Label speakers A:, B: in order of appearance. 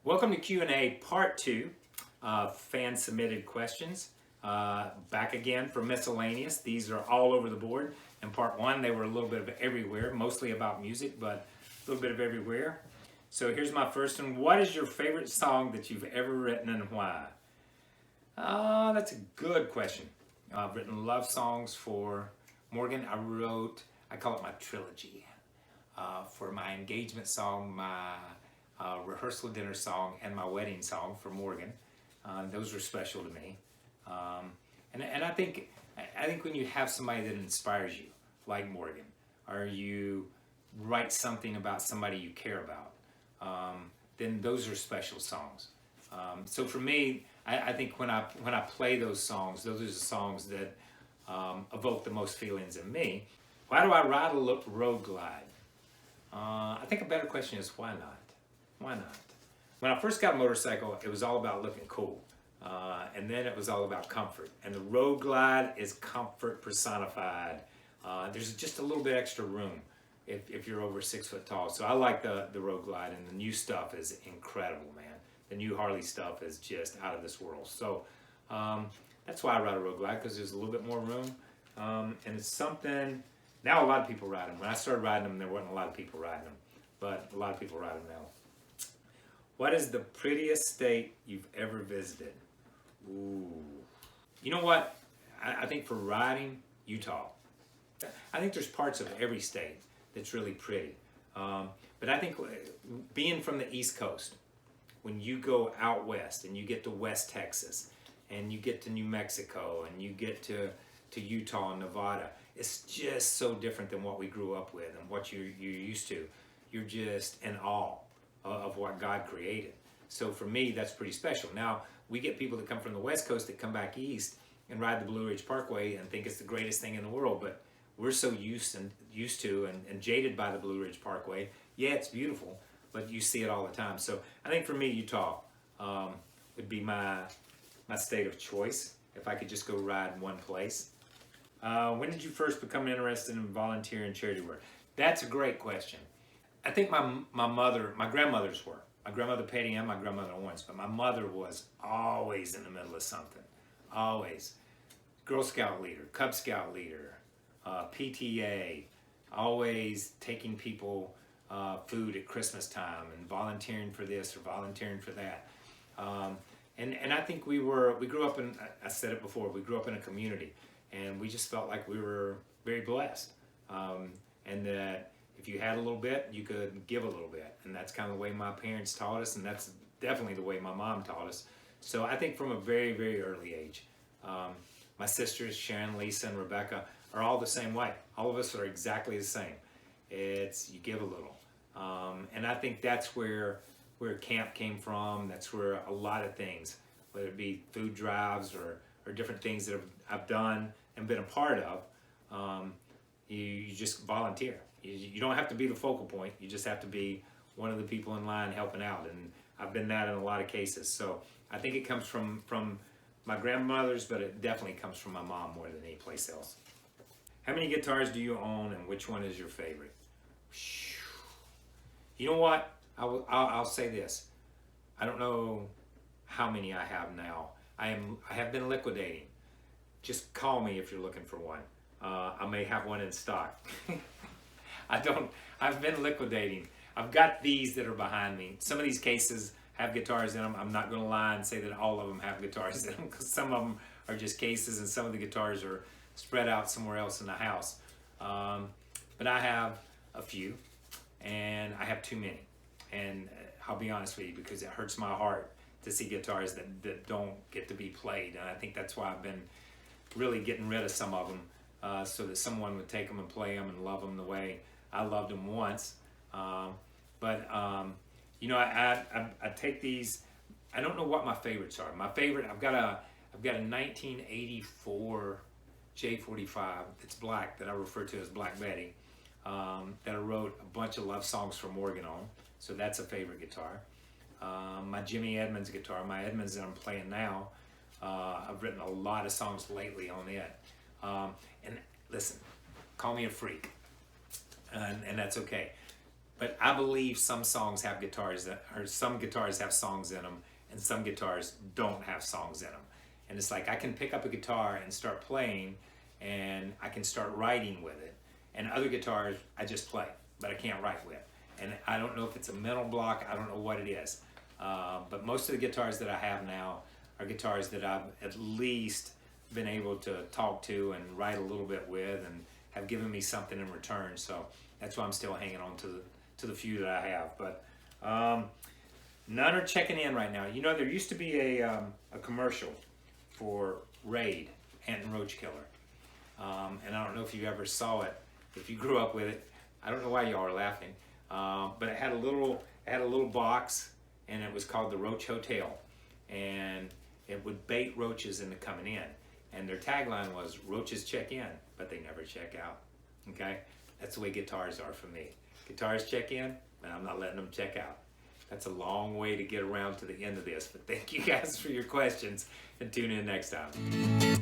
A: Welcome to Q&A Part 2 of fan-submitted questions. Back again for Miscellaneous. These are all over the board. In Part 1, they were a little bit of everywhere, mostly about music, but a little bit of everywhere. So here's my first one. What is your favorite song that you've ever written and why? That's a good question. I've written love songs for Morgan. I call it my trilogy. For my engagement song, my rehearsal dinner song, and my wedding song for Morgan. Those are special to me. And I think when you have somebody that inspires you, like Morgan, or you write something about somebody you care about, then those are special songs. So for me, I think when I play those songs, those are the songs that evoke the most feelings in me. Why do I ride a road glide? I think a better question is why not? Why not? When I first got a motorcycle, it was all about looking cool. And then it was all about comfort. And the road glide is comfort personified. There's just a little bit extra room if you're over 6 foot tall. So I like the road glide, and the new stuff is incredible, man. The new Harley stuff is just out of this world. So that's why I ride a road glide, because there's a little bit more room. And it's something, now a lot of people ride them. When I started riding them, there wasn't a lot of people riding them. But a lot of people ride them now. What is the prettiest state you've ever visited? Ooh. You know what? I think for riding, Utah. I think there's parts of every state that's really pretty. But I think being from the East Coast, when you go out west and you get to West Texas and you get to New Mexico and you get to Utah and Nevada, it's just so different than what we grew up with and what you're used to. You're just in awe of what God created. So for me, that's pretty special. Now, we get people that come from the West Coast that come back east and ride the Blue Ridge Parkway and think it's the greatest thing in the world, but we're so used to and jaded by the Blue Ridge Parkway. Yeah, it's beautiful, but you see it all the time. So I think for me, Utah would be my state of choice if I could just go ride in one place. When did you first become interested in volunteering charity work? That's a great question. I think my grandmothers were. My grandmother Patty and my grandmother Owens, but my mother was always in the middle of something. Always. Girl Scout leader, Cub Scout leader, PTA, always taking people food at Christmas time and volunteering for this or volunteering for that. And I think we grew up in, I said it before, we grew up in a community, and we just felt like we were very blessed. And that if you had a little bit, you could give a little bit. And that's kind of the way my parents taught us, and that's definitely the way my mom taught us. So I think from a very, very early age, my sisters, Sharon, Lisa, and Rebecca, are all the same way. All of us are exactly the same. It's you give a little. And I think that's where camp came from. That's where a lot of things, whether it be food drives or different things that I've done and been a part of, you just volunteer. You don't have to be the focal point. You just have to be one of the people in line helping out. And I've been that in a lot of cases. So I think it comes from my grandmothers, but it definitely comes from my mom more than any place else. How many guitars do you own, and which one is your favorite? You know what? I'll say this. I don't know how many I have now. I have been liquidating. Just call me if you're looking for one. I may have one in stock. I've been liquidating. I've got these that are behind me. Some of these cases have guitars in them. I'm not going to lie and say that all of them have guitars in them, because some of them are just cases and some of the guitars are spread out somewhere else in the house. But I have a few, and I have too many. And I'll be honest with you, because it hurts my heart to see guitars that don't get to be played. And I think that's why I've been really getting rid of some of them, so that someone would take them and play them and love them the way I loved them once. You know, I take these. I don't know what my favorites are. My favorite, I've got a 1984 J45 that's black, that I refer to as Black Betty, that I wrote a bunch of love songs for Morgan on. So that's a favorite guitar. My Jimmy Edmonds guitar, my Edmonds that I'm playing now, I've written a lot of songs lately on it. And listen, call me a freak. and that's okay. But I believe some songs have guitars or some guitars have songs in them, and some guitars don't have songs in them. And it's like I can pick up a guitar and start playing, and I can start writing with it. And other guitars I just play, but I can't write with. And I don't know if it's a mental block. I don't know what it is. But most of the guitars that I have now are guitars that I've at least been able to talk to and write a little bit with, and have given me something in return. So that's why I'm still hanging on to the few that I have. But none are checking in right now. You know, there used to be a commercial for Raid, Ant and Roach Killer. And I don't know if you ever saw it, if you grew up with it. I don't know why y'all are laughing. But it had a little box, and it was called the Roach Hotel. And it would bait roaches into coming in. And their tagline was, roaches check in, but they never check out. Okay? That's the way guitars are for me. Guitars check in, and I'm not letting them check out. That's a long way to get around to the end of this. But thank you guys for your questions, and tune in next time.